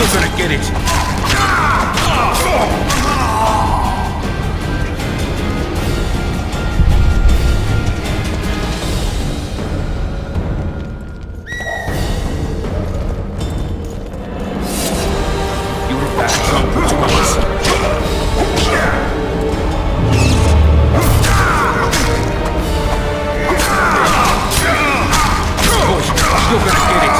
You're gonna get it! You're back home to us. You're gonna get it!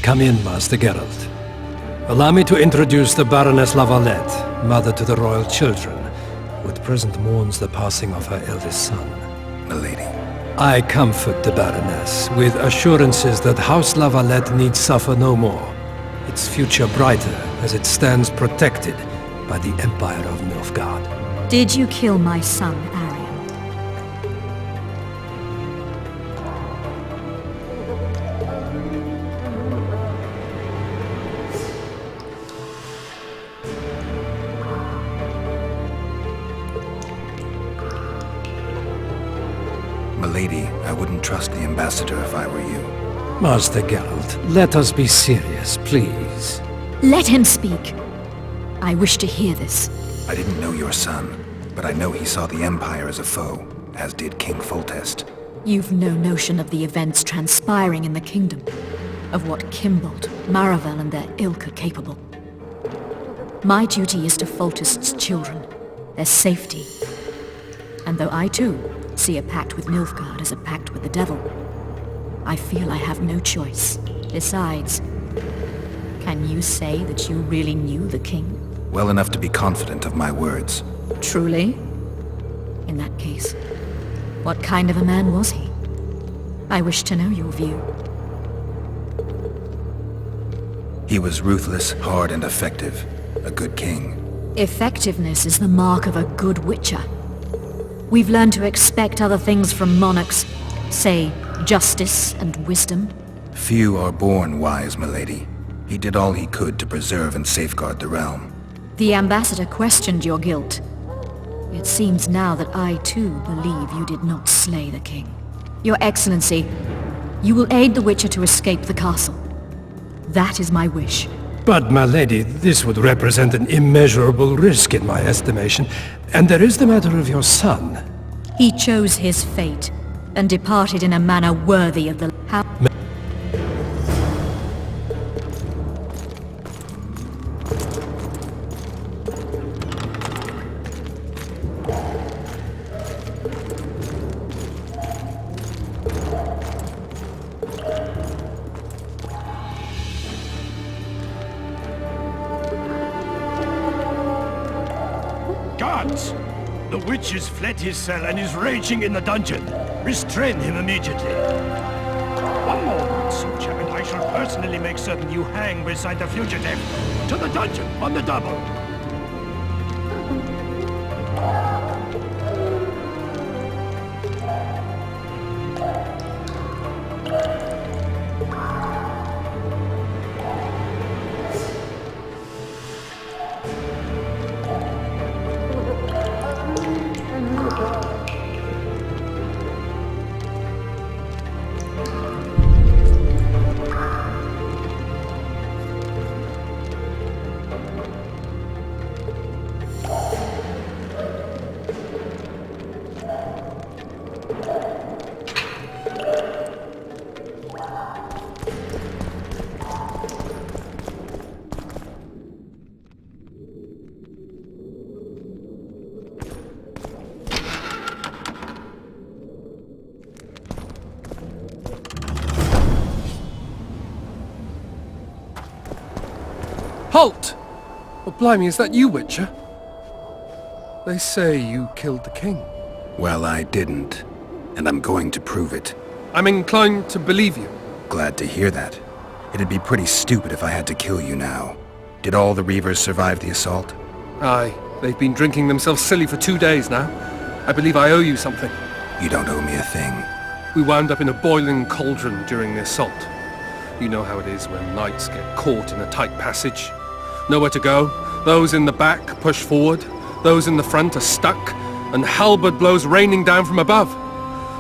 Come in, Master Geralt. Allow me to introduce the Baroness La Valette, mother to the royal children, who at present mourns the passing of her eldest son. Milady. I comfort the Baroness with assurances that House La Valette need suffer no more, its future brighter as it stands protected by the Empire of Nilfgaard. Did you kill my son, Arion? Milady, I wouldn't trust the ambassador if I were you. Master Geralt, let us be serious, please. Let him speak. I wish to hear this. I didn't know your son, but I know he saw the Empire as a foe, as did King Foltest. You've no notion of the events transpiring in the kingdom, of what Kimbold, Maravel and their ilk are capable. My duty is to Foltest's children, their safety. And though I too see a pact with Nilfgaard as a pact with the devil, I feel I have no choice. Besides, can you say that you really knew the king? Well enough to be confident of my words. Truly? In that case, what kind of a man was he? I wish to know your view. He was ruthless, hard, and effective. A good king. Effectiveness is the mark of a good witcher. We've learned to expect other things from monarchs, say, justice and wisdom. Few are born wise, milady. He did all he could to preserve and safeguard the realm. The ambassador questioned your guilt. It seems now that I too believe you did not slay the king. Your Excellency, you will aid the Witcher to escape the castle. That is my wish. But, my lady, this would represent an immeasurable risk in my estimation. And there is the matter of your son. He chose his fate, and departed in a manner worthy of the... Guards! The witch has fled his cell and is raging in the dungeon. Restrain him immediately. One more word, soldier, and I shall personally make certain you hang beside the fugitive. To the dungeon, on the double. Halt! Oh, blimey, is that you, Witcher? They say you killed the king. Well, I didn't. And I'm going to prove it. I'm inclined to believe you. Glad to hear that. It'd be pretty stupid if I had to kill you now. Did all the Reavers survive the assault? Aye, they've been drinking themselves silly for 2 days now. I believe I owe you something. You don't owe me a thing. We wound up in a boiling cauldron during the assault. You know how it is when knights get caught in a tight passage. Nowhere to go. Those in the back push forward. Those in the front are stuck. And halberd blows raining down from above.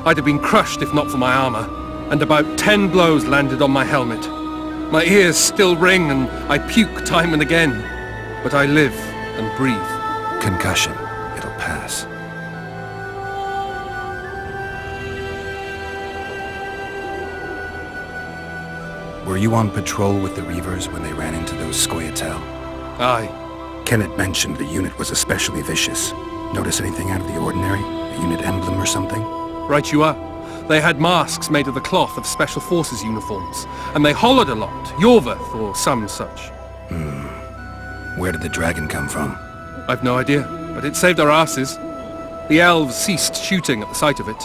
I'd have been crushed if not for my armor. And about 10 blows landed on my helmet. My ears still ring and I puke time and again. But I live and breathe. Concussion. It'll pass. Were you on patrol with the Reavers when they ran into those Scoia'tael? Aye. Kenneth mentioned the unit was especially vicious. Notice anything out of the ordinary? A unit emblem or something? Right you are. They had masks made of the cloth of Special Forces uniforms, and they hollered a lot, Yorveth or some such. Where did the dragon come from? I've no idea, but it saved our asses. The elves ceased shooting at the sight of it.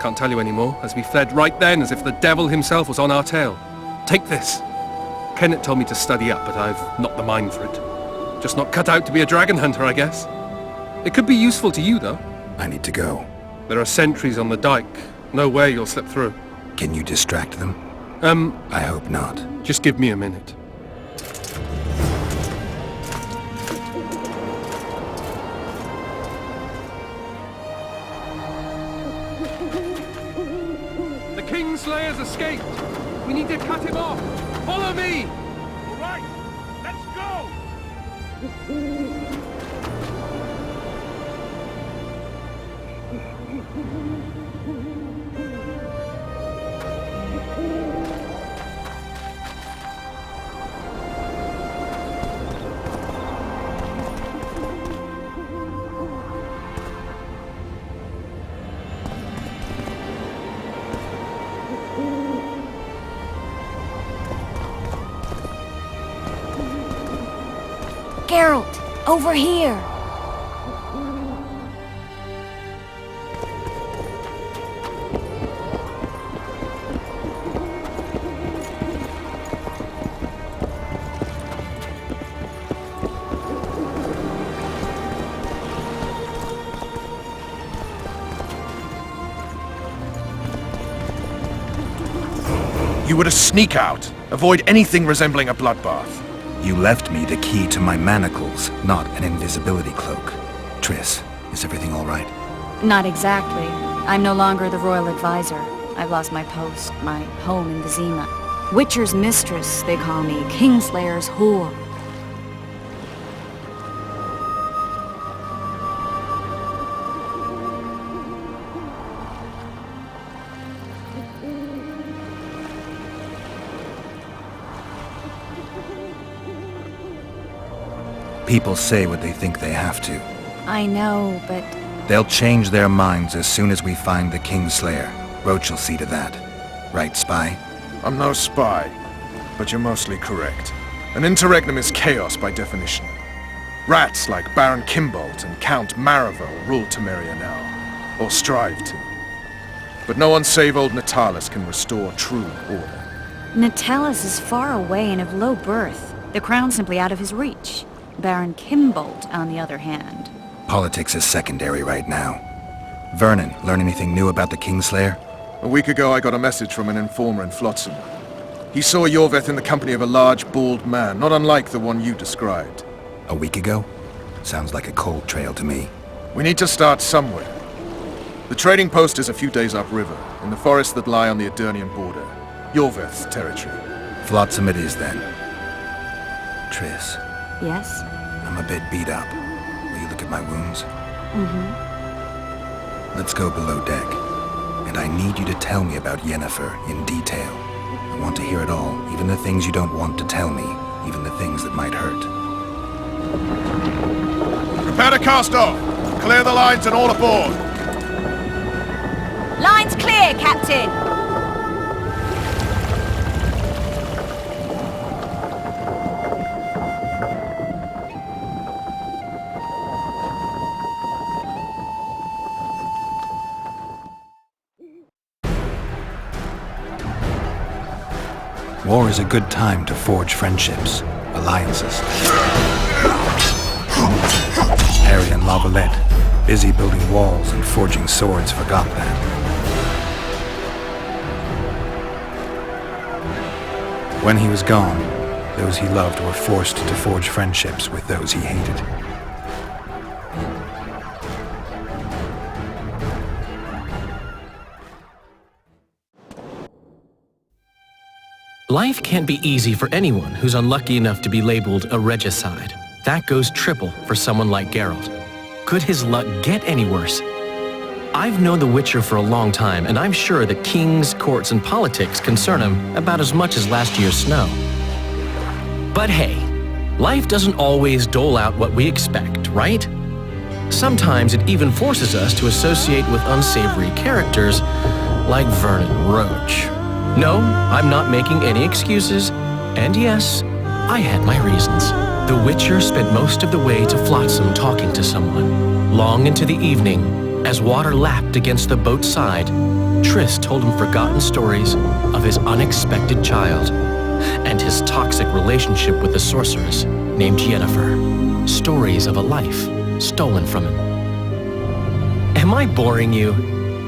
Can't tell you anymore, as we fled right then as if the devil himself was on our tail. Take this. Kenneth told me to study up, but I've not the mind for it. Just not cut out to be a dragon hunter, I guess. It could be useful to you, though. I need to go. There are sentries on the dike. No way you'll slip through. Can you distract them? I hope not. Just give me a minute. The Kingslayer's escaped! We need to cut him off! Follow me! All right, let's go! Geralt, over here! You were to sneak out. Avoid anything resembling a bloodbath. You left me the key to my manacles, not an invisibility cloak. Triss, is everything all right? Not exactly. I'm no longer the royal advisor. I've lost my post, my home in Vizima. Witcher's mistress, they call me. Kingslayer's whore. People say what they think they have to. I know, but They'll change their minds as soon as we find the Kingslayer. Roach will see to that. Right, Spy? I'm no spy, but you're mostly correct. An interregnum is chaos by definition. Rats like Baron Kimbolt and Count Maravel rule Temeria now, or strive to. But no one save old Natalis can restore true order. Natalis is far away and of low birth. The crown's simply out of his reach. Baron Kimbolt, on the other hand. Politics is secondary right now. Vernon, learn anything new about the Kingslayer? A week ago I got a message from an informer in Flotsam. He saw Yorveth in the company of a large, bald man, not unlike the one you described. A week ago? Sounds like a cold trail to me. We need to start somewhere. The trading post is a few days upriver, in the forests that lie on the Aedirnian border. Yorveth's territory. Flotsam it is then. Triss, Yes? I'm a bit beat up. Will you look at my wounds? Let's go below deck. And I need you to tell me about Yennefer in detail. I want to hear it all, even the things you don't want to tell me, even the things that might hurt. Prepare to cast off! Clear the lines and all aboard! Line's clear, Captain! War is a good time to forge friendships, alliances. Harry and Lavalette, busy building walls and forging swords, forgot that. When he was gone, those he loved were forced to forge friendships with those he hated. Life can't be easy for anyone who's unlucky enough to be labeled a regicide. That goes triple for someone like Geralt. Could his luck get any worse? I've known The Witcher for a long time, and I'm sure that kings, courts, and politics concern him about as much as last year's snow. But hey, life doesn't always dole out what we expect, right? Sometimes it even forces us to associate with unsavory characters like Vernon Roach. No, I'm not making any excuses, and yes, I had my reasons. The Witcher spent most of the way to Flotsam talking to someone. Long into the evening, as water lapped against the boat's side, Triss told him forgotten stories of his unexpected child and his toxic relationship with a sorceress named Yennefer. Stories of a life stolen from him. Am I boring you?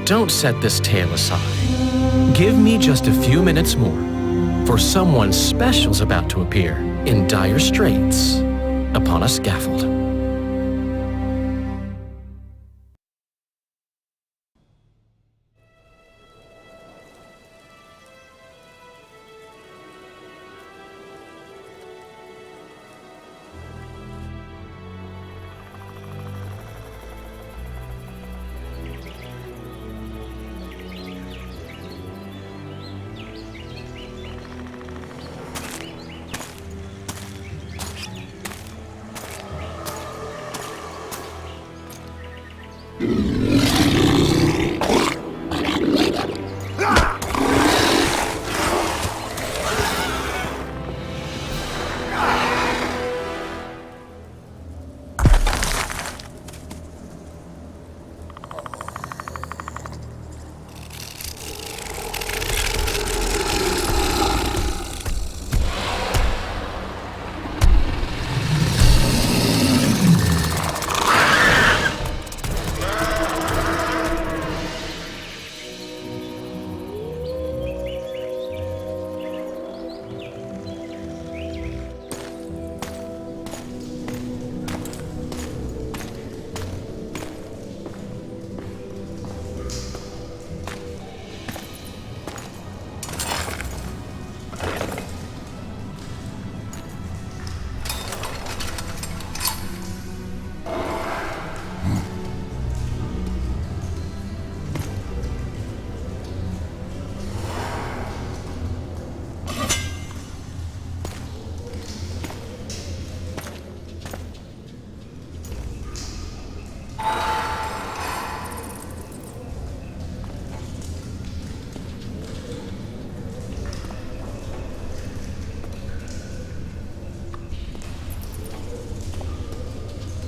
Don't set this tale aside. Give me just a few minutes more, for someone special's about to appear in dire straits upon a scaffold.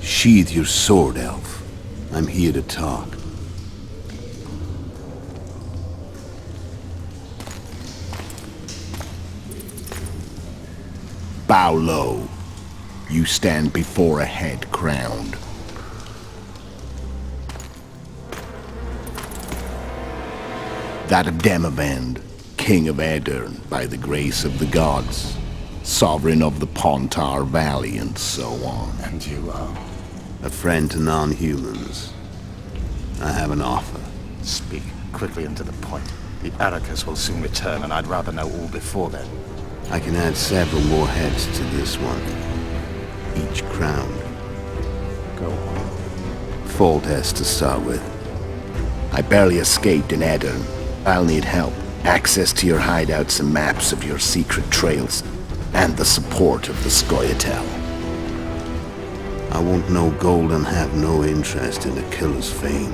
Sheathe your sword, Elf. I'm here to talk. Bow low. You stand before a head crowned. That of Demavend, King of Aedirn, by the grace of the gods, sovereign of the Pontar Valley, and so on. And you are? A friend to non-humans. I have an offer. Speak quickly and to the point. The Arrakis will soon return, and I'd rather know all before then. I can add several more heads to this one. Each crowned. Go on. Foltest to start with. I barely escaped in Aedirn. I'll need help. Access to your hideouts and maps of your secret trails. And the support of the Scoia'tael. I want no gold and have no interest in the killer's fame.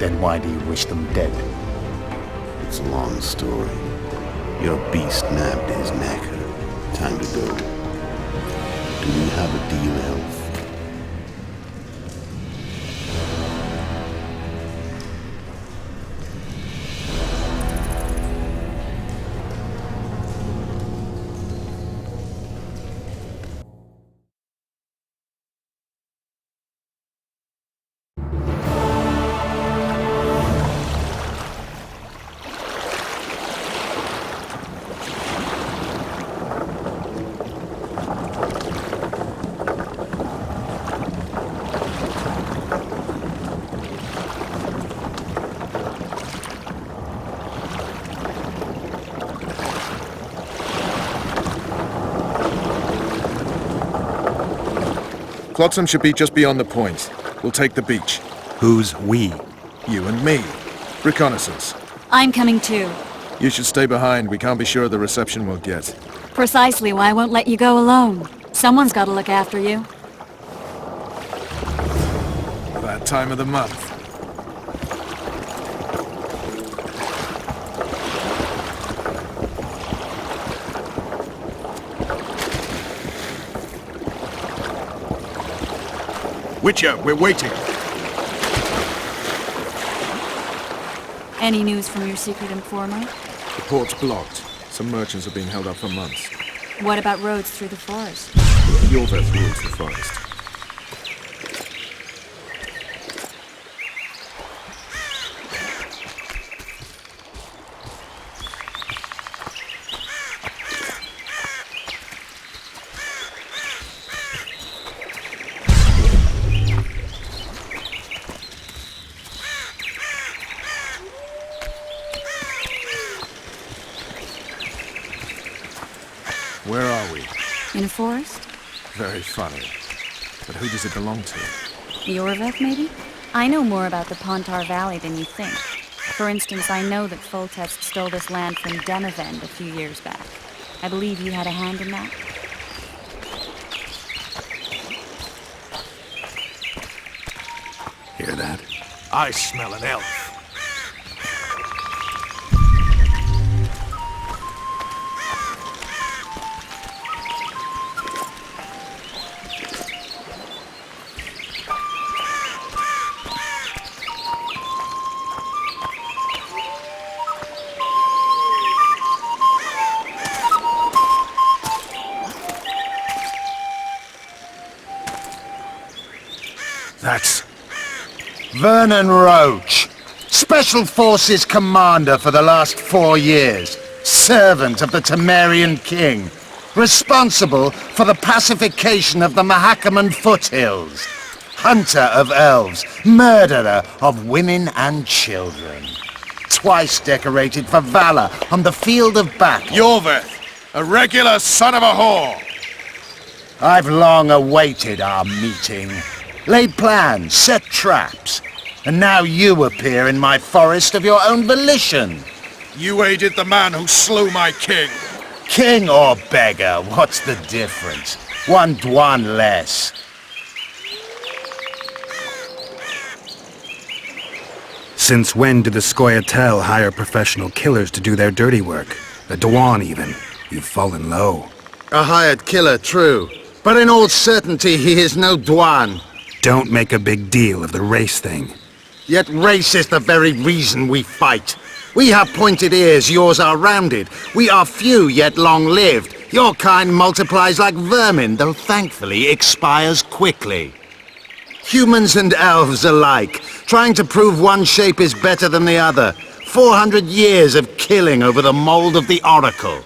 Then why do you wish them dead? It's a long story. Your beast nabbed his knacker. Time to go. Do we have a deal, Elf? Flotsam should be just beyond the point. We'll take the beach. Who's we? You and me. Reconnaissance. I'm coming too. You should stay behind. We can't be sure of the reception we'll get. Precisely why I won't let you go alone. Someone's got to look after you. That time of the month. Witcher, we're waiting. Any news from your secret informer? The port's blocked. Some merchants are being held up for months. What about roads through the forest? Yorveth rules the forest. Where are we? In a forest? Very funny. But who does it belong to? Yorveth, maybe? I know more about the Pontar Valley than you think. For instance, I know that Foltest stole this land from Demavend a few years back. I believe you had a hand in that. Hear that? I smell an elf. That's Vernon Roach, Special Forces Commander for the last 4 years, servant of the Temerian King, responsible for the pacification of the Mahakaman foothills, hunter of elves, murderer of women and children, twice decorated for valor on the field of battle. Yorveth! A regular son of a whore! I've long awaited our meeting. Laid plans, set traps, and now you appear in my forest of your own volition. You aided the man who slew my king. King or beggar, what's the difference? One Dwan less. Since when do the Scoia'tael hire professional killers to do their dirty work? The Dwan, even. You've fallen low. A hired killer, true. But in all certainty, he is no Dwan. Don't make a big deal of the race thing. Yet race is the very reason we fight. We have pointed ears, yours are rounded. We are few, yet long-lived. Your kind multiplies like vermin, though thankfully expires quickly. Humans and elves alike, trying to prove one shape is better than the other. 400 years of killing over the mold of the Oracle.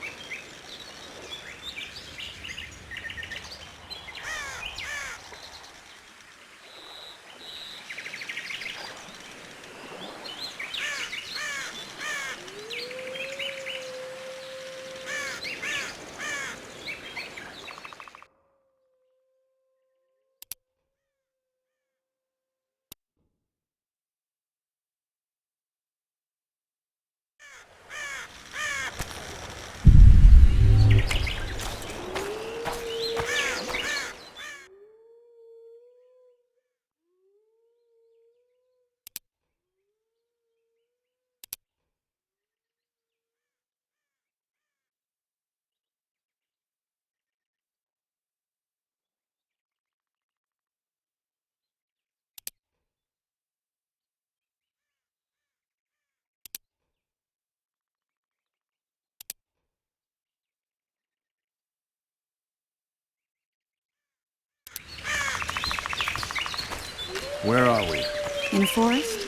Where are we? In a forest?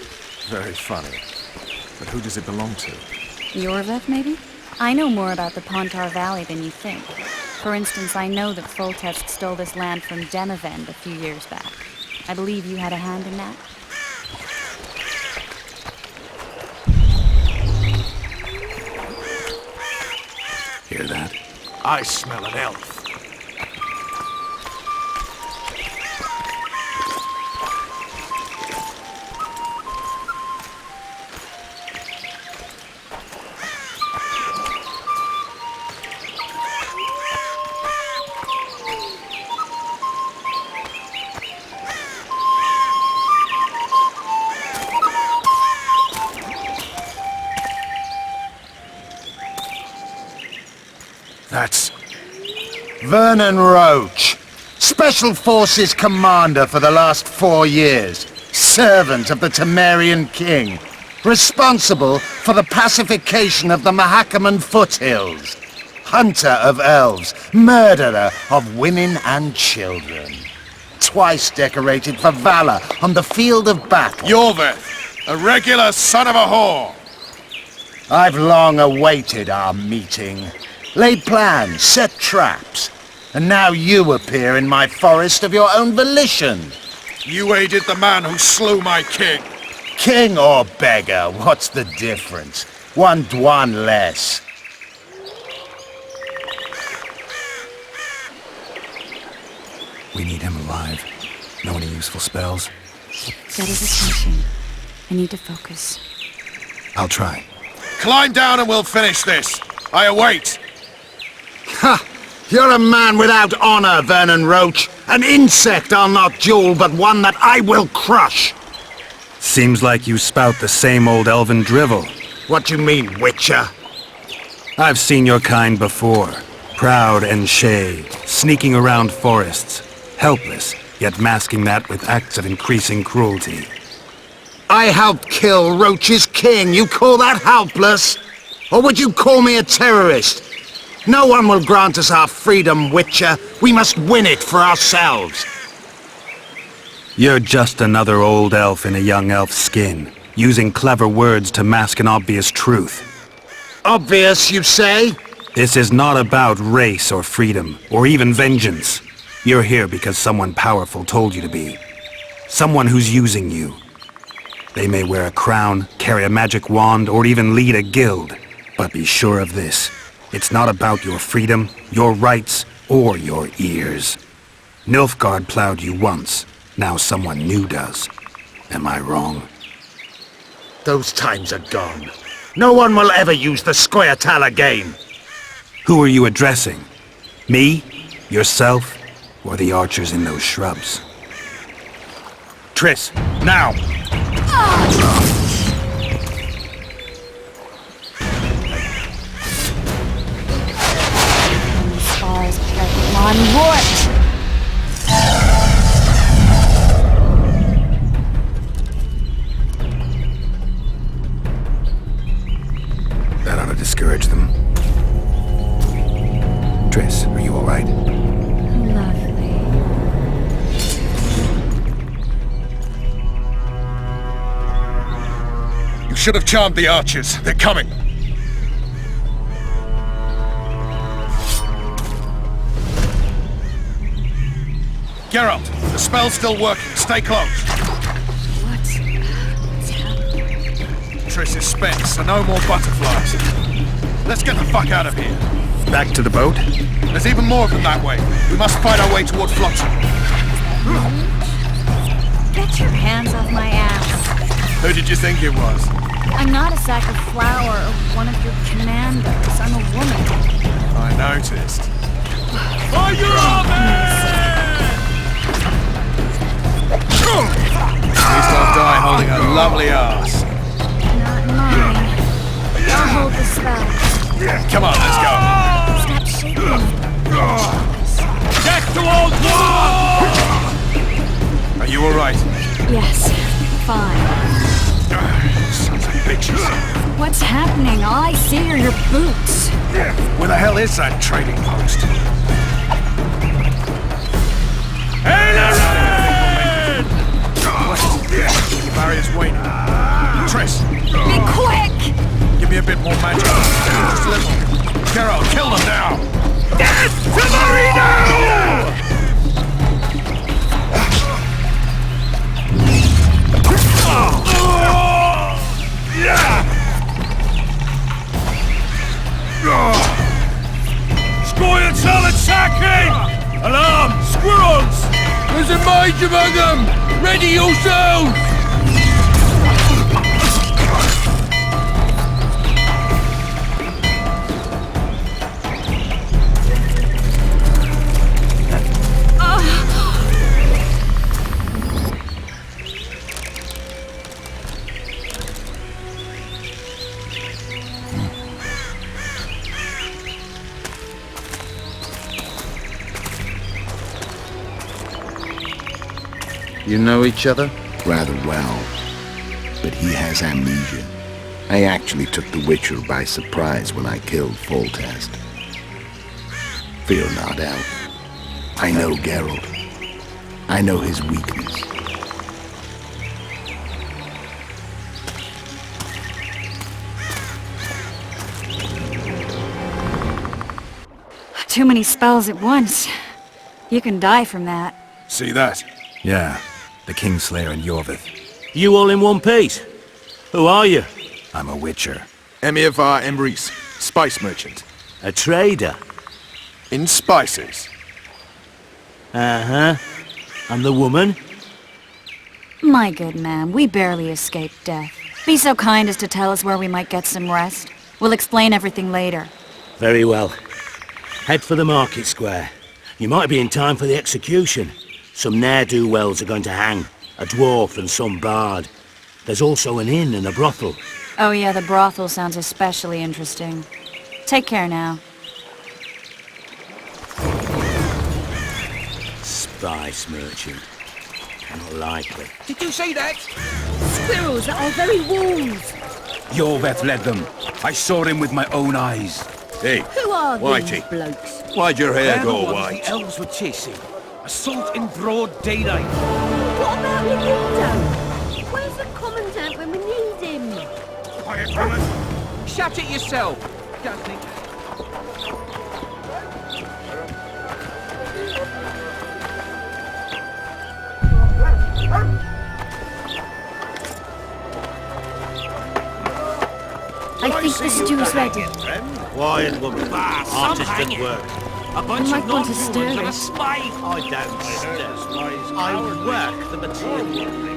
Very funny. But who does it belong to? Yorveth, maybe? I know more about the Pontar Valley than you think. For instance, I know that Foltest stole this land from Demavend a few years back. I believe you had a hand in that. Hear that? I smell an elf. That's... Vernon Roach, Special Forces Commander for the last 4 years. Servant of the Temerian King. Responsible for the pacification of the Mahakaman foothills. Hunter of elves. Murderer of women and children. Twice decorated for valor on the field of battle. Yorveth, a regular son of a whore. I've long awaited our meeting. Laid plans, set traps. And now you appear in my forest of your own volition. You aided the man who slew my king. King or beggar, what's the difference? One Dwan less. We need him alive. Know any useful spells? Get his attention. I need to focus. I'll try. Climb down and we'll finish this. I await. Ha! You're a man without honor, Vernon Roach. An insect I'll not duel, but one that I will crush. Seems like you spout the same old elven drivel. What you mean, Witcher? I've seen your kind before. Proud and shay, sneaking around forests. Helpless, yet masking that with acts of increasing cruelty. I helped kill Roach's king. You call that helpless? Or would you call me a terrorist? No one will grant us our freedom, Witcher. We must win it for ourselves. You're just another old elf in a young elf's skin, using clever words to mask an obvious truth. Obvious, you say? This is not about race or freedom, or even vengeance. You're here because someone powerful told you to be. Someone who's using you. They may wear a crown, carry a magic wand, or even lead a guild. But be sure of this. It's not about your freedom, your rights, or your ears. Nilfgaard plowed you once. Now someone new does. Am I wrong? Those times are gone. No one will ever use the Scoia'tael again. Who are you addressing? Me? Yourself? Or the archers in those shrubs? Triss, now! Spars on what? That ought to discourage them. Triss, are you all right? Lovely. You should have charmed the archers. They're coming. Geralt, the spell's still working. Stay close. What's happening? Triss is spent, so no more butterflies. Let's get the fuck out of here. Back to the boat? There's even more of them that way. We must fight our way toward Flotsam. Get your hands off my ass. Who did you think it was? I'm not a sack of flour or one of your commanders. I'm a woman. I noticed. For your army! At least I'll die holding a lovely ass. Not mine. I'll hold the spell. Come on, let's go. Stop shaking. Death to old woman! Are you alright? Yes, fine. Sons of bitches. What's happening? All I see are your boots. Where the hell is that trading post? Aileron! The barrier's waning. Triss, Be quick! give me a bit more magic. Just a little. Geralt, kill them now! Death to Marino! Scoia'tael attacking! Alarm! Squirrels! There's a mage among them! Ready yourselves! You know each other? Rather well, but he has amnesia. I actually took the Witcher by surprise when I killed Foltest. Fear not, Elf. I know Geralt. I know his weakness. Too many spells at once. You can die from that. See that? Yeah, the Kingslayer and Yorvith. You all in one piece? Who are you? I'm a Witcher. Emir var Emrys, spice merchant. A trader? In spices. Uh-huh. And the woman? My good man, we barely escaped death. Be so kind as to tell us where we might get some rest. We'll explain everything later. Very well. Head for the market square. You might be in time for the execution. Some ne'er-do-wells are going to hang. A dwarf and some bard. There's also an inn and a brothel. Oh yeah, the brothel sounds especially interesting. Take care now. Spice merchant. Not likely. Did you see that? Squirrels at our very walls. Yorveth led them. I saw him with my own eyes. Hey, who are these blokes? Why'd your hair go white? The elves were chasing. Assault in broad daylight. What about Lindo? Where's the commandant when we need him? Quiet, woman. Shut it yourself. Don't think. I think the stew's ready. Quiet woman. Artist at work. A bunch might of want to non-humans stir and a it. spy. I don't stir. I work the material.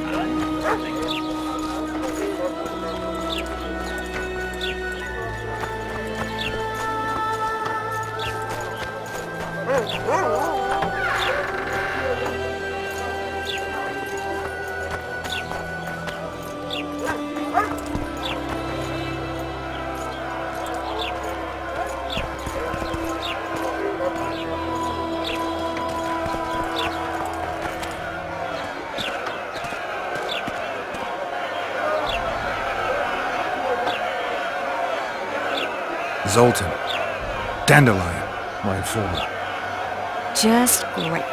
Zoltan. Dandelion, my informer. Just great.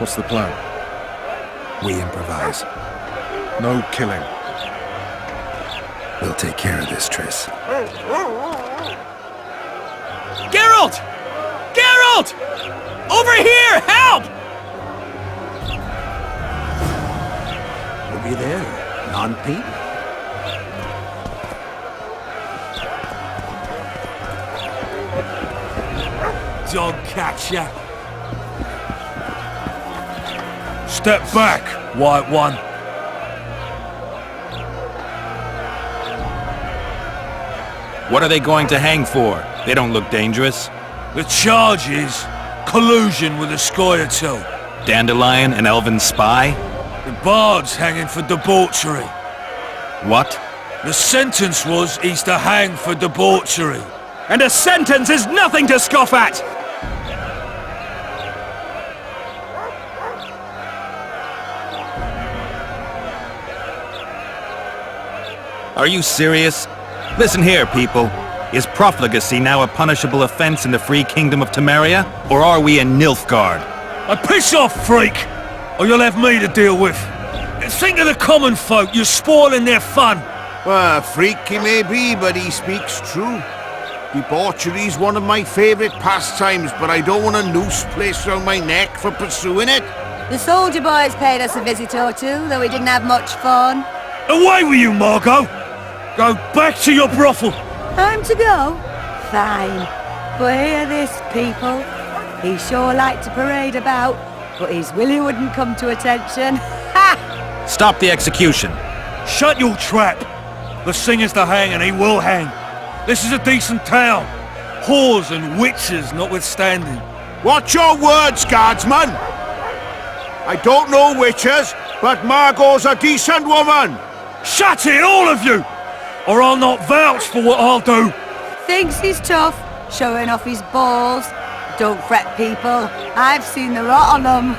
What's the plan? We improvise. No killing. We'll take care of this, Triss. Geralt! Geralt! Over here! Help! Over there, non-Pete. Dog catcher. Step back, White One. What are they going to hang for? They don't look dangerous. The charge is collusion with the Scoia'tael. Dandelion, an elven spy? The bard's hanging for debauchery. What? The sentence was he's to hang for debauchery. And a sentence is nothing to scoff at! Are you serious? Listen here, people. Is profligacy now a punishable offense in the free kingdom of Temeria? Or are we in Nilfgaard? Piss off, freak! Or you'll have me to deal with. Think of the common folk, you're spoiling their fun. Well, a freak he may be, but he speaks true. Debauchery's one of my favourite pastimes, but I don't want a noose placed around my neck for pursuing it. The soldier boys paid us a visit or two, though we didn't have much fun. Away with you, Margot! Go back to your brothel! Time to go? Fine. But hear this, people. He sure liked to parade about, but his Willie wouldn't come to attention. Ha! Stop the execution. Shut your trap! The singer's to hang and he will hang. This is a decent town. Whores and witches notwithstanding. Watch your words, guardsman! I don't know witches, but Margot's a decent woman! Shut it, all of you! Or I'll not vouch for what I'll do. Thinks he's tough, showing off his balls. Don't fret, people. I've seen the rot on them.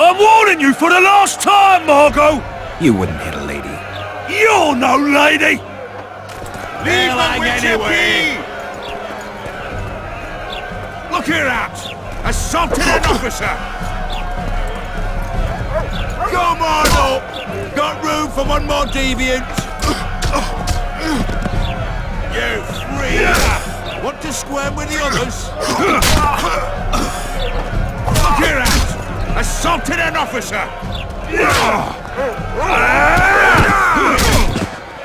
I'm warning you for the last time, Margot! You wouldn't hit a lady. You're no lady! Leave the Witcher be! Look here out! Assaulted an officer! Come on up! Got room for one more deviant? You free! Want to squirm with the others? Look here out! Assaulted an officer!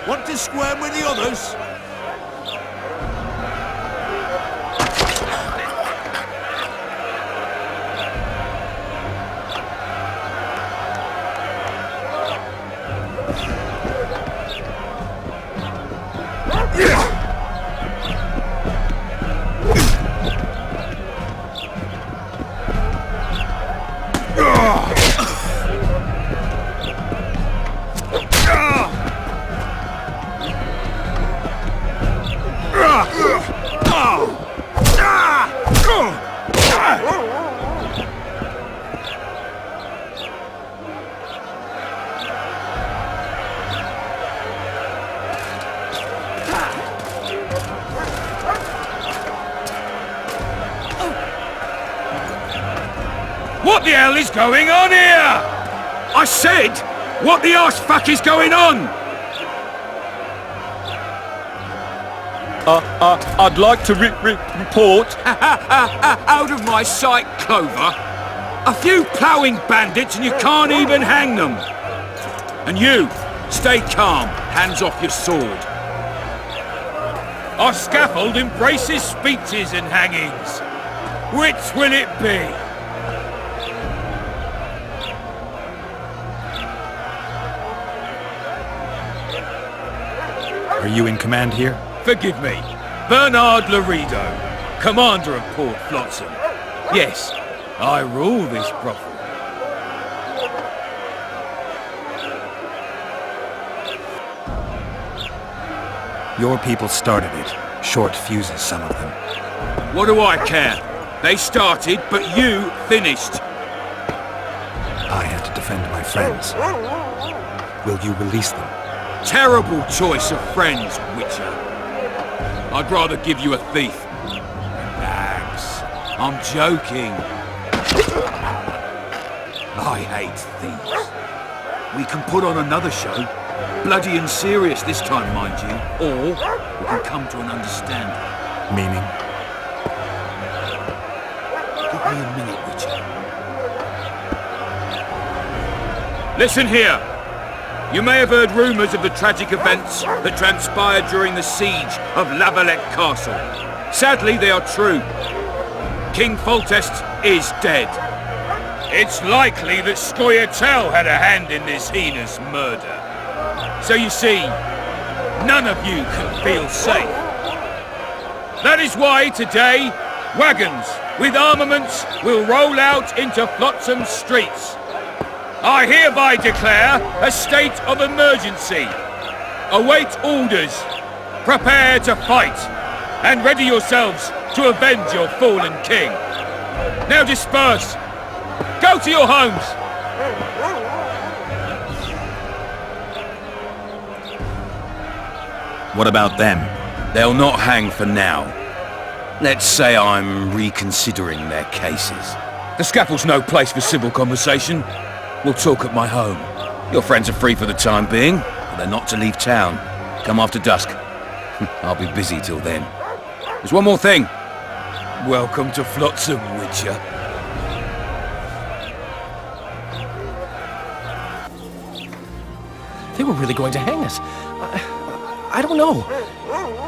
Want to squirm with the others? What the hell is going on here? I said, what the arse fuck is going on? I'd like to report... Out of my sight, Clover. A few ploughing bandits and you can't even hang them. And you, stay calm, hands off your sword. Our scaffold embraces speeches and hangings. Which will it be? Are you in command here? Forgive me. Bernard Laredo, commander of Port Flotsam. Yes, I rule this brothel. Your people started it. Short fuses, some of them. What do I care? They started, but you finished. I had to defend my friends. Will you release them? Terrible choice of friends, Witcher. I'd rather give you a thief. Relax. I'm joking. I hate thieves. We can put on another show. Bloody and serious this time, mind you. Or we can come to an understanding. Meaning? Give me a minute, Witcher. Listen here. You may have heard rumours of the tragic events that transpired during the siege of La Valette Castle. Sadly, they are true. King Foltest is dead. It's likely that Scoia'tael had a hand in this heinous murder. So you see, none of you can feel safe. That is why today, wagons with armaments will roll out into Flotsam streets. I hereby declare a state of emergency. Await orders. Prepare to fight. And ready yourselves to avenge your fallen king. Now disperse. Go to your homes. What about them? They'll not hang for now. Let's say I'm reconsidering their cases. The scaffold's no place for civil conversation. We'll talk at my home. Your friends are free for the time being, but they're not to leave town. Come after dusk. I'll be busy till then. There's one more thing. Welcome to Flotsam, Witcher. They were really going to hang us. I don't know.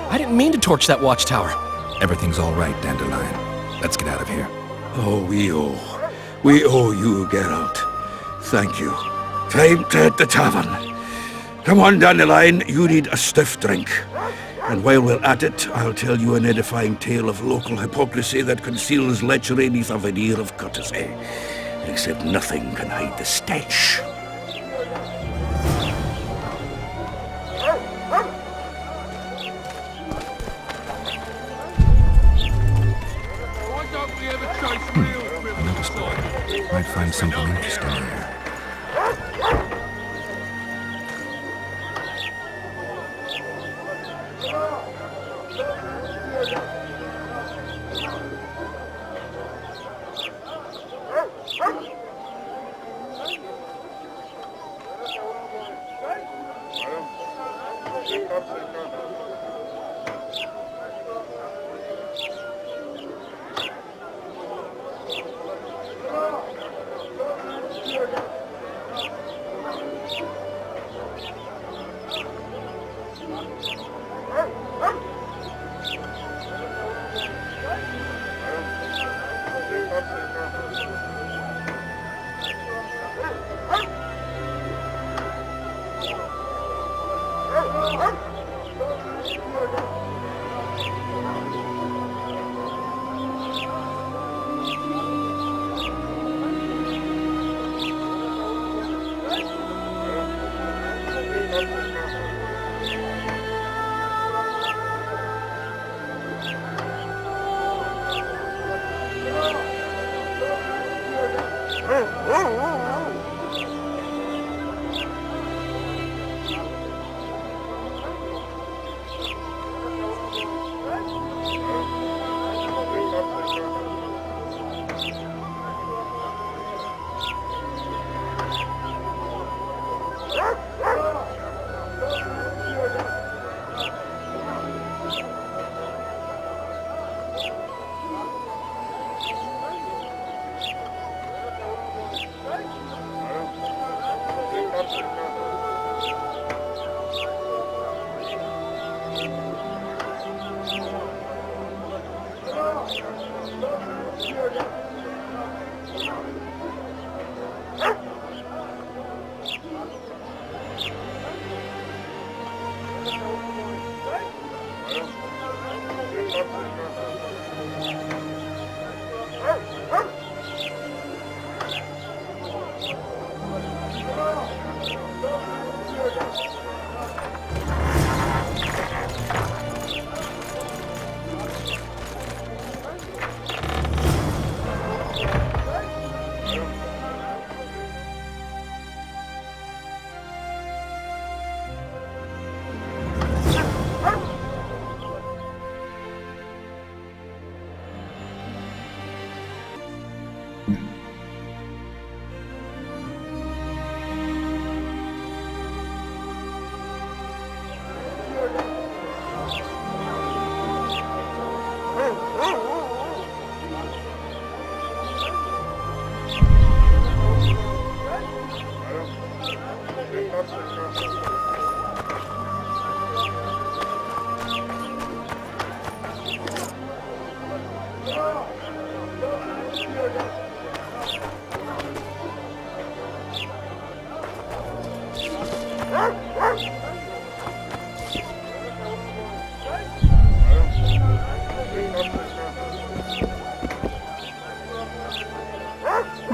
I didn't mean to torch that watchtower. Everything's all right, Dandelion. Let's get out of here. Oh, we owe you, Geralt. Thank you. Time to hit the tavern. Come on, Dandelion, you need a stiff drink. And while we're at it, I'll tell you an edifying tale of local hypocrisy that conceals lechery beneath a veneer of courtesy. Except nothing can hide the stench. Might find something interesting here.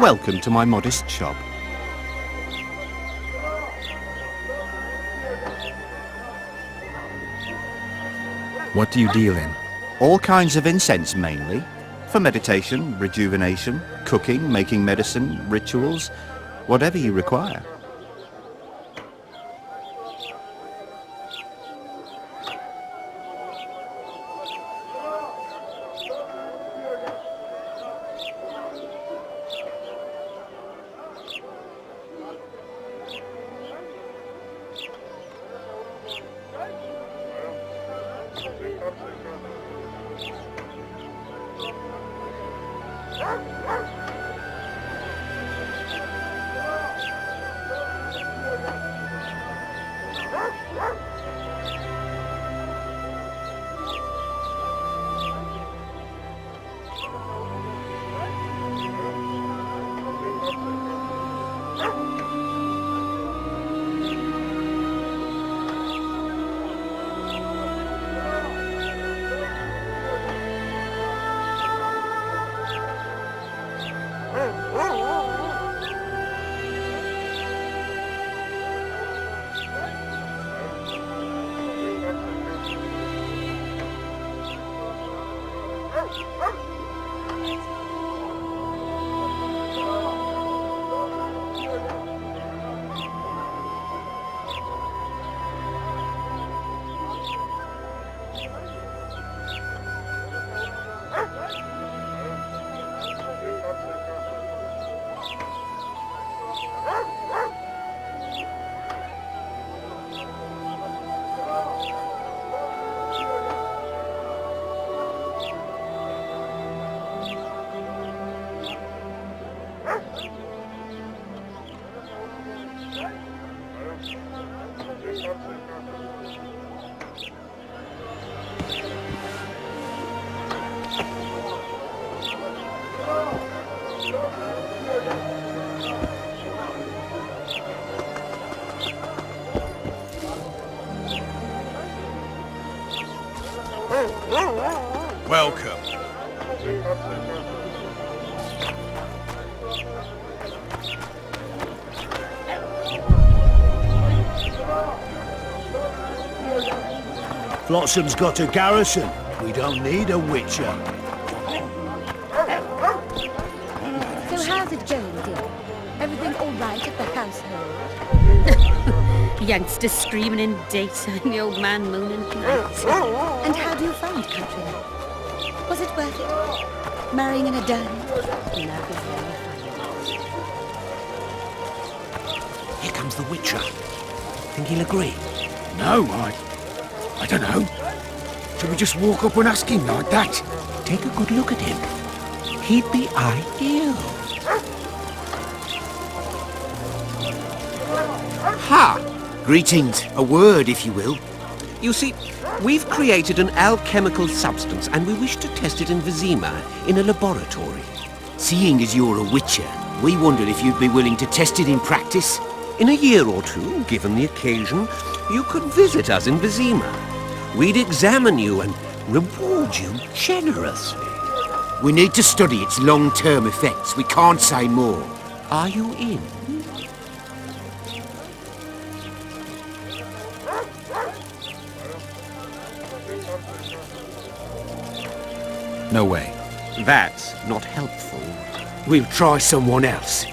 Welcome to my modest shop. What do you deal in? All kinds of incense mainly. For meditation, rejuvenation, cooking, making medicine, rituals, whatever you require. Welcome. Flotsam's got a garrison. We don't need a witcher. So how's it going, dear? Everything all right at the household? Youngster screaming in daytime, the old man mooning at night. And how do you find country life? Was it worth it? Marrying in a den? Love is very funny. Here comes the witcher. Think he'll agree? No, I don't know. Should we just walk up and ask him like that? Take a good look at him. He'd be ideal. Ha! Greetings. A word, if you will. You see, we've created an alchemical substance and we wish to test it in Vizima, in a laboratory. Seeing as you're a witcher, we wondered if you'd be willing to test it in practice. In a year or two, given the occasion, you could visit us in Vizima. We'd examine you and reward you generously. We need to study its long-term effects. We can't say more. Are you in? No way. That's not helpful. We'll try someone else.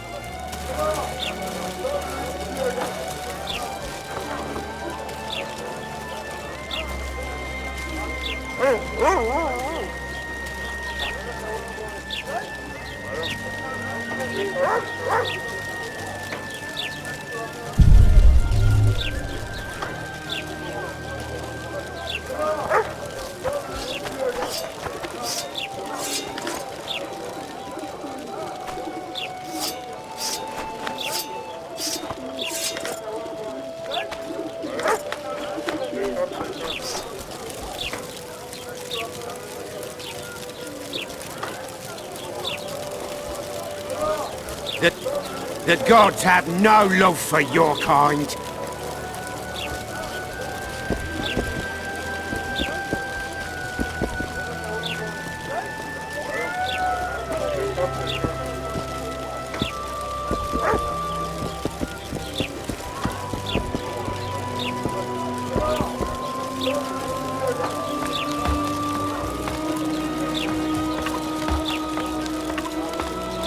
The gods have no love for your kind.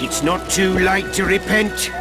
It's not too late to repent.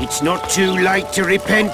It's not too late to repent.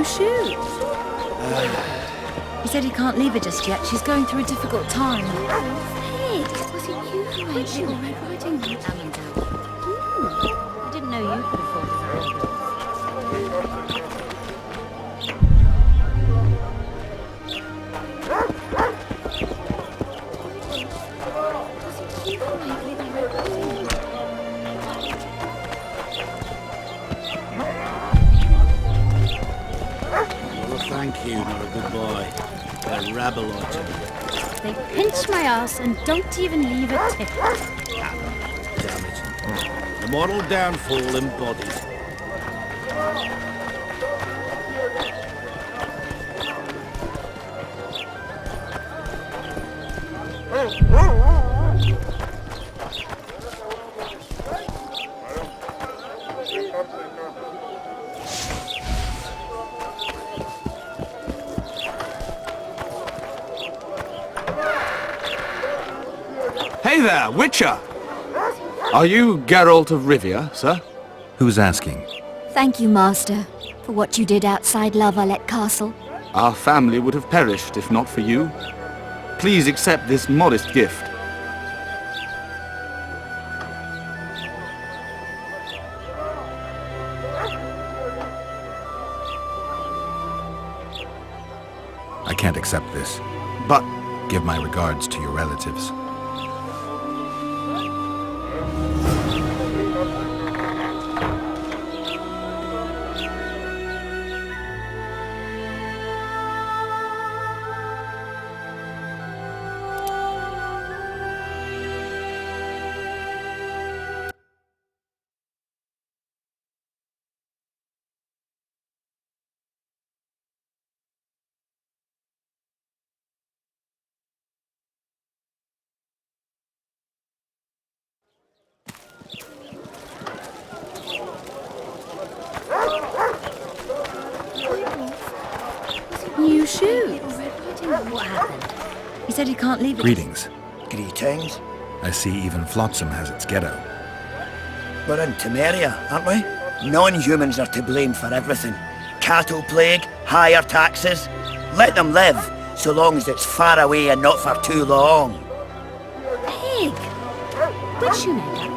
new shoes. He said he can't leave her just yet. She's going through a difficult time. Hey, was it you who made Little Red Riding Hood? I didn't know you could afford designer Thank you, not a goodbye. They're rabble or two. They pinch my ass and don't even leave a tip. Damn it. The moral downfall embodied. Hey there, Witcher! Are you Geralt of Rivia, sir? Who's asking? Thank you, Master, for what you did outside La Valette Castle. Our family would have perished if not for you. Please accept this modest gift. I can't accept this. But give my regards to your relatives. new shoes. What happened? He said he can't leave it. Greetings. Greetings. I see even Flotsam has its ghetto. We're in Temeria, aren't we? Non-humans are to blame for everything. Cattle plague, higher taxes. Let them live, so long as it's far away and not for too long. Pig! Which shoemaker?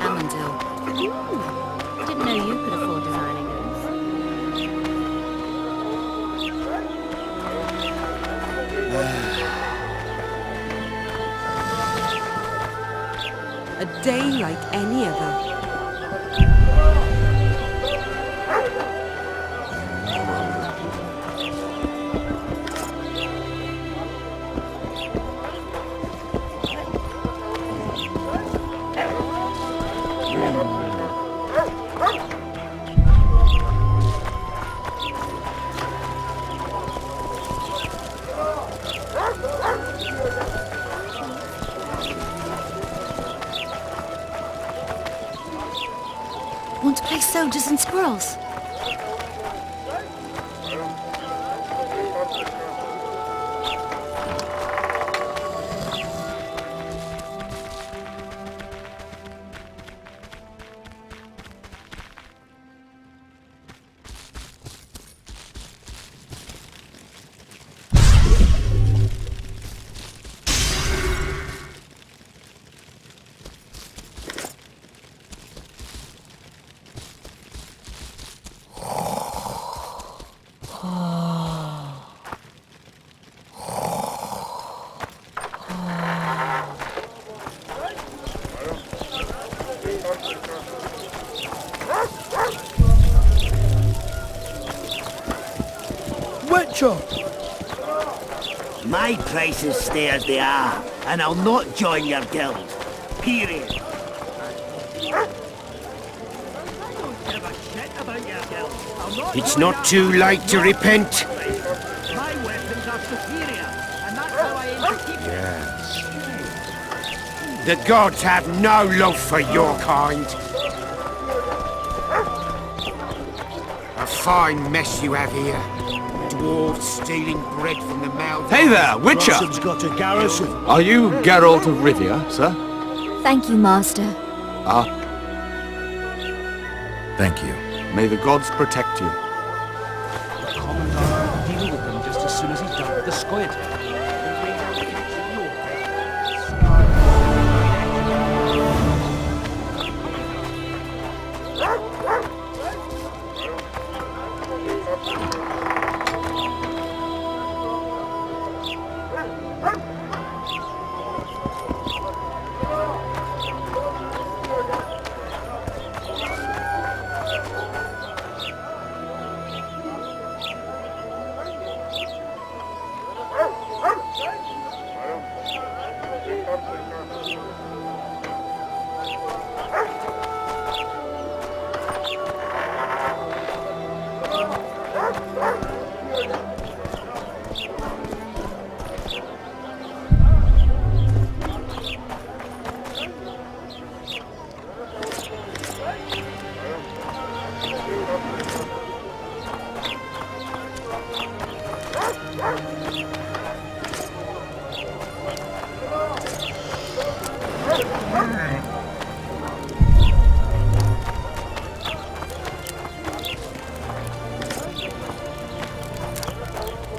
Amundel. I didn't know you could afford designer A day like any other. Want to play soldiers and squirrels? Witcher! My prices stay as they are, and I'll not join your guild. Period. It's not too late to repent. My weapons are superior, and that's how I aim to keep Yes. The gods have no love for your kind. A fine mess you have here. Dwarves stealing bread from the mouths. Hey there, Witcher! Rossum's got a garrison. Are you Geralt of Rivia, sir? Thank you, Master. Ah, Thank you. may the gods protect you. I'll deal with them just as soon as he's done with the squid.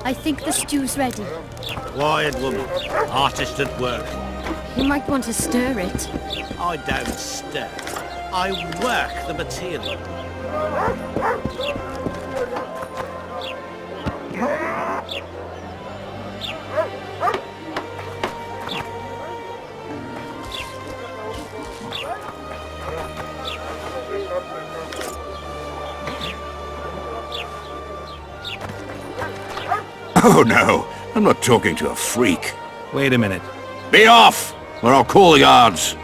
I think the stew's ready. Quiet, woman. Artist at work. You might want to stir it. I don't stir. I work the material. Oh no, I'm not talking to a freak. Wait a minute. Be off, or I'll call the guards.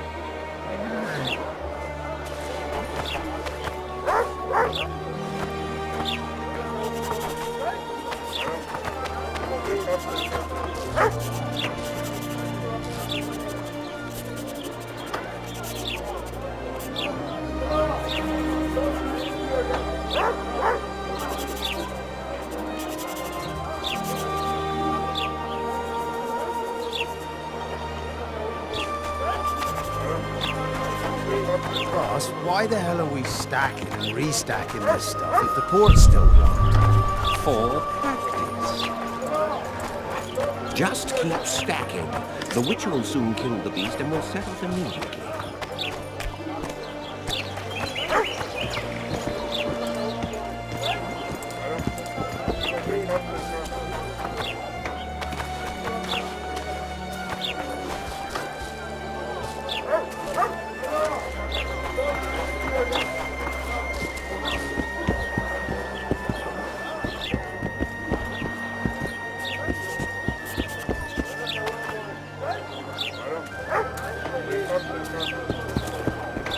Boss, why the hell are we stacking and restacking this stuff if the port's still locked? For practice. Just keep stacking. The Witcher will soon kill the beast and will set off immediately.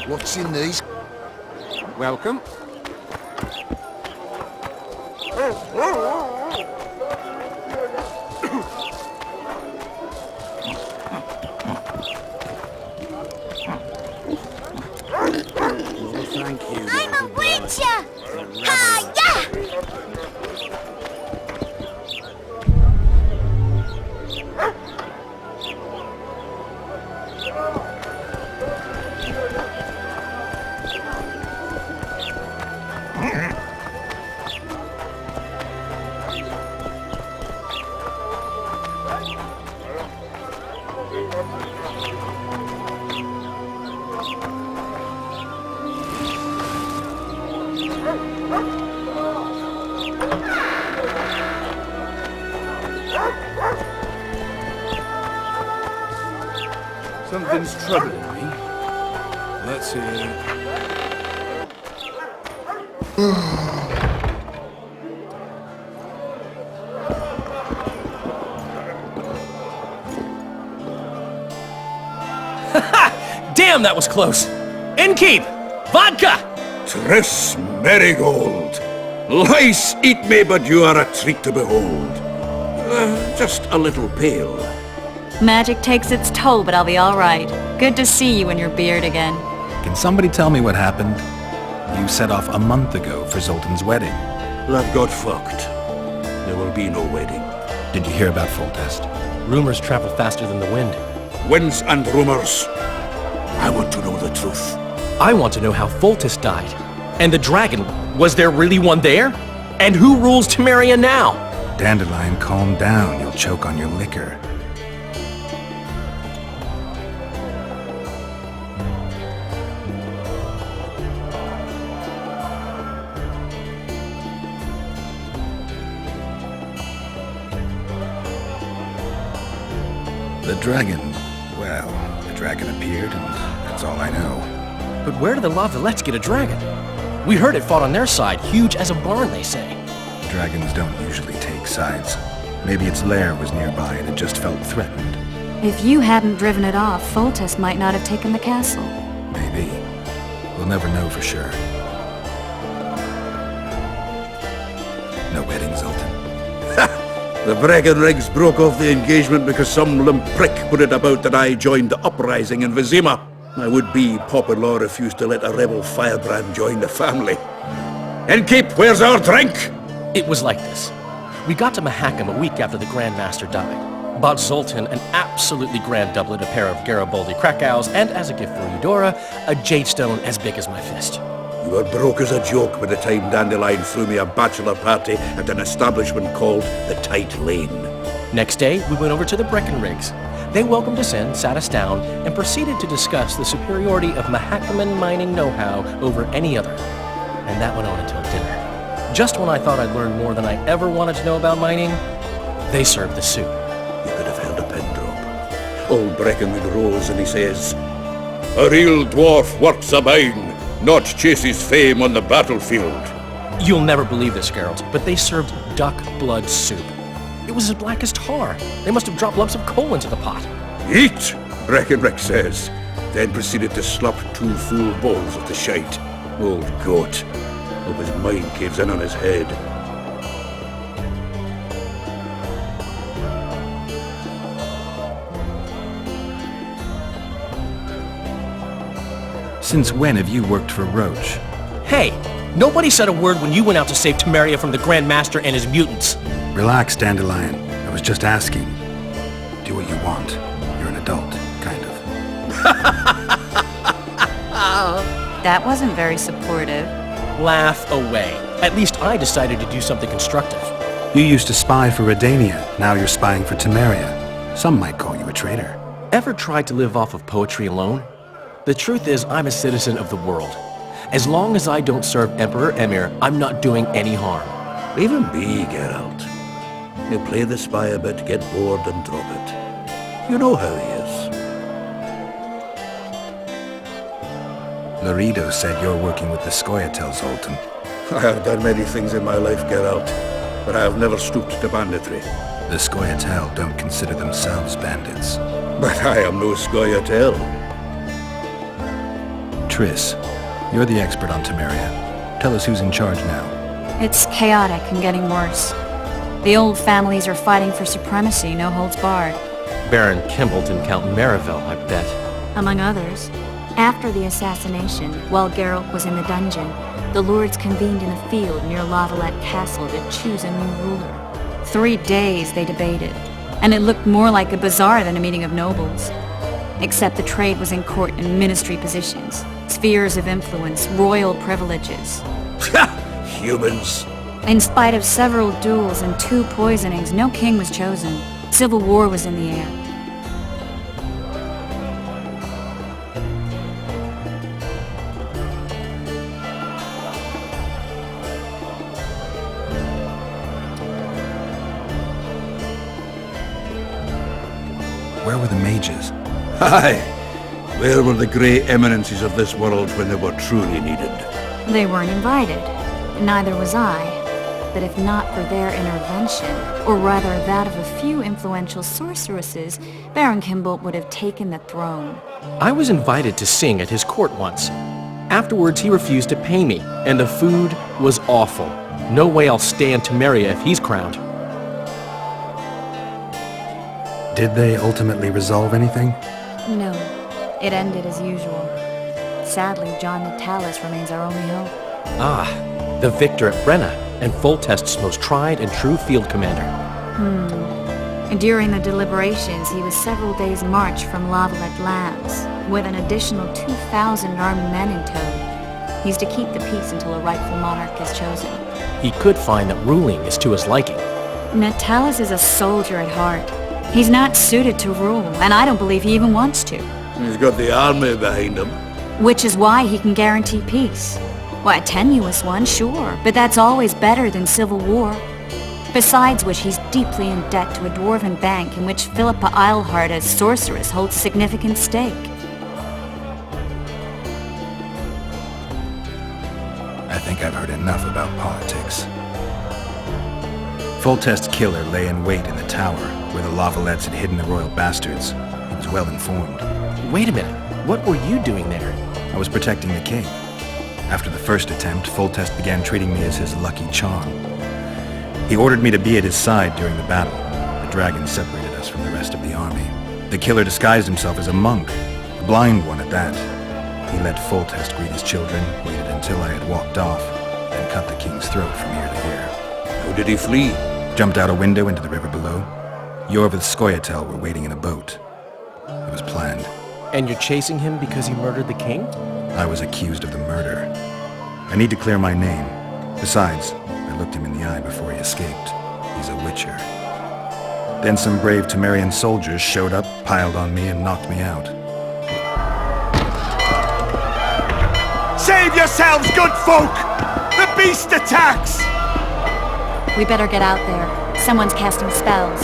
What's in these? Welcome. Thank you. I'm a witcher! Ha-ya! Something's troubling me. Let's hear it. Damn, that was close! Innkeep! Vodka! Triss Marigold. Lice eat me, but you are a treat to behold. Just a little pale. Magic takes its toll, but I'll be all right. Good to see you and your beard again. Can somebody tell me what happened? You set off a month ago for Zoltan's wedding. That got fucked. There will be no wedding. Did you hear about Foltest? Rumors travel faster than the wind. Winds and rumors. I want to know the truth. I want to know how Foltest died. And the dragon, was there really one there? And who rules Temeria now? Dandelion, calm down. You'll choke on your liquor. The dragon... well, the dragon appeared, and that's all I know. But where did the La Valettes get a dragon? We heard it fought on their side, huge as a barn, they say. Dragons don't usually take sides. Maybe its lair was nearby and it just felt threatened. If you hadn't driven it off, Foltest might not have taken the castle. Maybe. We'll never know for sure. No wedding, Zoltan. The Breckenrigs broke off the engagement because some limp prick put it about that I joined the uprising in Vizima. My would-be Popper-in-law refused to let a rebel firebrand join the family. Innkeep, where's our drink? It was like this. We got to Mahakam a week after the Grand Master died. Bought Zoltan an absolutely grand doublet, a pair of Garibaldi Krakau's, and as a gift for Eudora, a jadestone as big as my fist. You were broke as a joke by the time Dandelion threw me a bachelor party at an establishment called the Tight Lane. Next day, we went over to the Breckenrigs. They welcomed us in, sat us down, and proceeded to discuss the superiority of Mahakaman mining know-how over any other. And that went on until dinner. Just when I thought I'd learned more than I ever wanted to know about mining, they served the soup. You could have held a pen drop. Old Breckenridge rose and he says, "A real dwarf works a mine, not chases fame on the battlefield." You'll never believe this, Geralt, but they served duck blood soup. It was as black as tar. They must have dropped lumps of coal into the pot. "Eat," Breckenridge says, then proceeded to slop 2 full bowls of the shite. Old goat. Hope his mind caves in on his head. Since when have you worked for Roach? Hey, nobody said a word when you went out to save Temeria from the Grand Master and his mutants. Relax, Dandelion. I was just asking. Do what you want. You're an adult, kind of. That wasn't very supportive. Laugh away. At least I decided to do something constructive. You used to spy for Redania. Now you're spying for Temeria. Some might call you a traitor. Ever tried to live off of poetry alone? The truth is, I'm a citizen of the world. As long as I don't serve Emperor Emir, I'm not doing any harm. Leave him be, Geralt. He'll play the spy a bit, get bored and drop it. You know how he is. Laredo said you're working with the Scoia'tael, Zoltan. I have done many things in my life, Geralt, but I have never stooped to banditry. The Scoia'tael don't consider themselves bandits. But I am no Scoia'tael. Triss, you're the expert on Temeria. Tell us who's in charge now. It's chaotic and getting worse. The old families are fighting for supremacy, no holds barred. Baron Kimbolt and Count Marivel, I bet. Among others. After the assassination, while Geralt was in the dungeon, the lords convened in a field near La Valette Castle to choose a new ruler. 3 days they debated, and it looked more like a bazaar than a meeting of nobles. Except the trade was in court and ministry positions, spheres of influence, royal privileges. Humans. In spite of several duels and 2 poisonings, no king was chosen. Civil war was in the air. Where were the mages? Aye. Where were the grey eminences of this world when they were truly needed? They weren't invited. Neither was I. But if not for their intervention, or rather that of a few influential sorceresses, Baron Kimbolt would have taken the throne. I was invited to sing at his court once. Afterwards, he refused to pay me, and the food was awful. No way I'll stay in Temeria if he's crowned. Did they ultimately resolve anything? No. It ended as usual. Sadly, John Natalis remains our only hope. Ah, the victor at Brenna, and Foltest's most tried and true field commander. And during the deliberations, he was several days' march from La Valette lands, with an additional 2,000 armed men in tow. He's to keep the peace until a rightful monarch is chosen. he could find that ruling is to his liking. Natalis is a soldier at heart. He's not suited to rule, and I don't believe he even wants to. He's got the army behind him. Which is why he can guarantee peace. Well, a tenuous one, sure, but that's always better than civil war. Besides which, he's deeply in debt to a dwarven bank in which Philippa Eilhart as sorceress holds a significant stake. I think I've heard enough about politics. Foltest's killer lay in wait in the tower, where the Lavalettes had hidden the royal bastards. He was well informed. Wait a minute. What were you doing there? I was protecting the king. After the first attempt, Foltest began treating me as his lucky charm. He ordered me to be at his side during the battle. The dragon separated us from the rest of the army. The killer disguised himself as a monk, a blind one at that. He let Foltest greet his children, waited until I had walked off, then cut the king's throat from ear to ear. How did he flee? Jumped out a window into the river below. Yorvith Scoia'tael were waiting in a boat. It was planned. And you're chasing him because he murdered the king? I was accused of the murder. I need to clear my name. Besides, I looked him in the eye before he escaped. He's a witcher. Then some brave Temerian soldiers showed up, piled on me, and knocked me out. Save yourselves, good folk! The beast attacks! We better get out there. Someone's casting spells.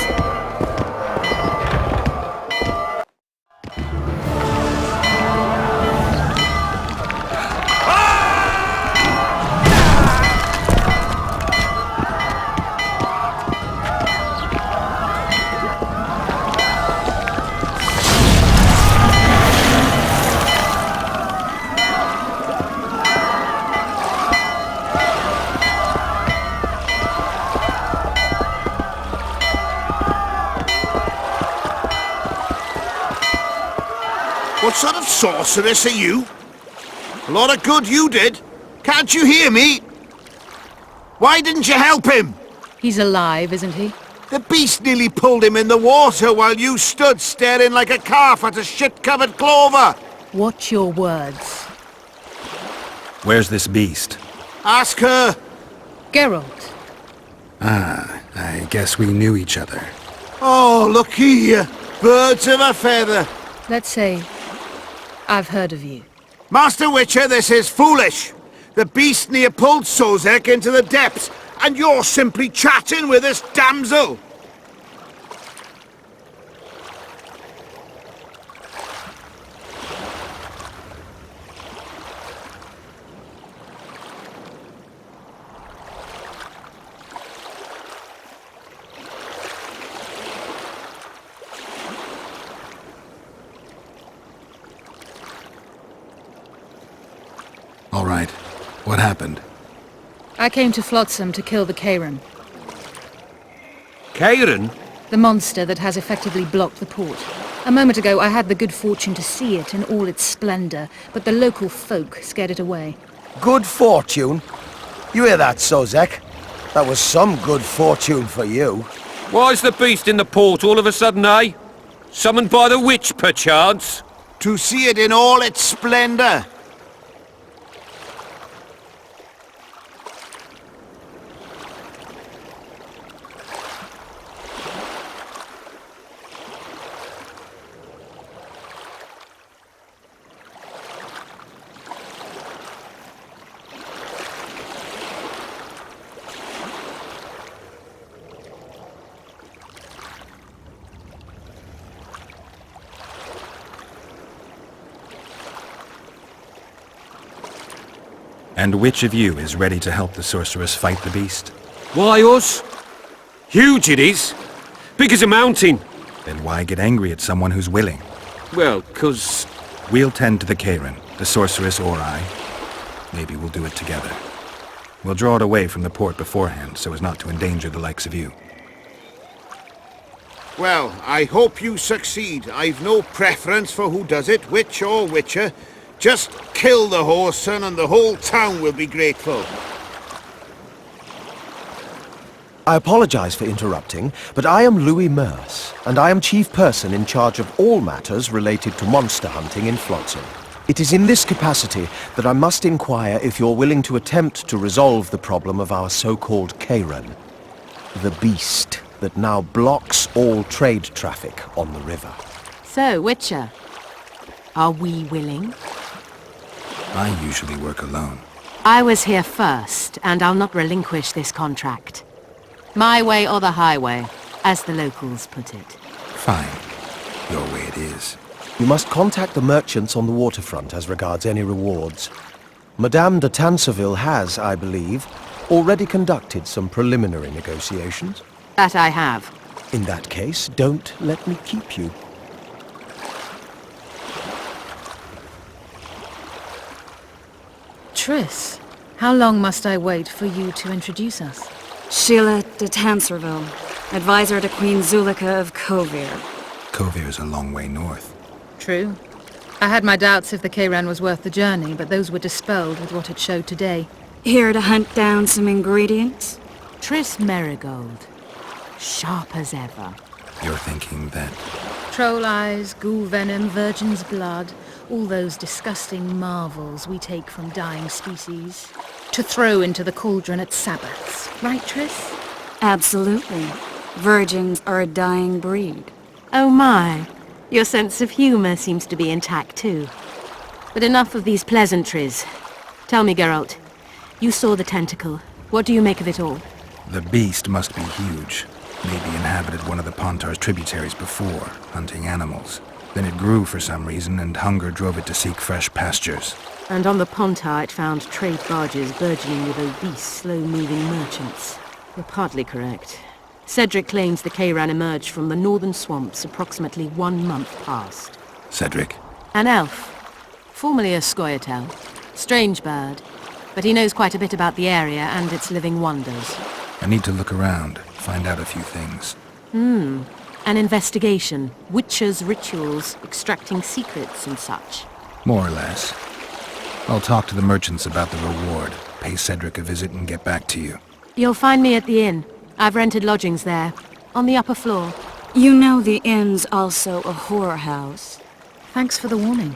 What sort of sorceress are you? A lot of good you did. Can't you hear me? Why didn't you help him? He's alive, isn't he? The beast nearly pulled him in the water while you stood staring like a calf at a shit-covered clover. Watch your words. Where's this beast? Ask her. Geralt. Ah, I guess we knew each other. Oh, look here. Birds of a feather. Let's say I've heard of you. Master Witcher, this is foolish. The beast near pulled Sozek into the depths, and you're simply chatting with this damsel. All right. What happened? I came to Flotsam to kill the Keiran, Keiran? the monster that has effectively blocked the port. A moment ago, I had the good fortune to see it in all its splendor, but the local folk scared it away. Good fortune? You hear that, Sozek? That was some good fortune for you. Why's the beast in the port all of a sudden, eh? Summoned by the witch, perchance? To see it in all its splendor. And which of you is ready to help the sorceress fight the beast? Why us? Huge it is. Big as a mountain. Then why get angry at someone who's willing? Well, 'cause... We'll tend to the Keiran, the sorceress or I. Maybe we'll do it together. We'll draw it away from the port beforehand so as not to endanger the likes of you. Well, I hope you succeed. I've no preference for who does it, witch or witcher. Just kill the whoreson and the whole town will be grateful. I apologize for interrupting, but I am Louis Merce, and I am chief person in charge of all matters related to monster hunting in Flotsam. It is in this capacity that I must inquire if you're willing to attempt to resolve the problem of our so-called Kayran, the beast that now blocks all trade traffic on the river. So, Witcher, are we willing? I usually work alone. I was here first, and I'll not relinquish this contract. My way or the highway, as the locals put it. Fine. Your way it is. You must contact the merchants on the waterfront as regards any rewards. Madame de Tanseville has, I believe, already conducted some preliminary negotiations. That I have. In that case, don't let me keep you. Triss, how long must I wait for you to introduce us? Sheila de Tanserville, advisor to Queen Zulika of Kovir. Kovir's a long way north. True. I had my doubts if the Kayran was worth the journey, but those were dispelled with what it showed today. Here to hunt down some ingredients? Triss Merigold. Sharp as ever. You're thinking that... Troll eyes, ghoul venom, virgin's blood, all those disgusting marvels we take from dying species, to throw into the cauldron at Sabbaths. Right, Triss? Absolutely. Virgins are a dying breed. Oh my. Your sense of humor seems to be intact too. But enough of these pleasantries. Tell me, Geralt. You saw the tentacle. What do you make of it all? The beast must be huge. Maybe inhabited one of the Pontar's tributaries before, hunting animals. Then it grew for some reason, and hunger drove it to seek fresh pastures. And on the Pontar it found trade barges burgeoning with obese, slow-moving merchants. You're partly correct. Cedric claims the Kayran emerged from the northern swamps approximately 1 month past. Cedric? An elf. Formerly a Scoia'tael. Strange bird. But he knows quite a bit about the area and its living wonders. I need to look around, find out a few things. An investigation. Witchers' rituals, extracting secrets and such. More or less. I'll talk to the merchants about the reward, pay Cedric a visit and get back to you. You'll find me at the inn. I've rented lodgings there, on the upper floor. You know the inn's also a whorehouse. Thanks for the warning.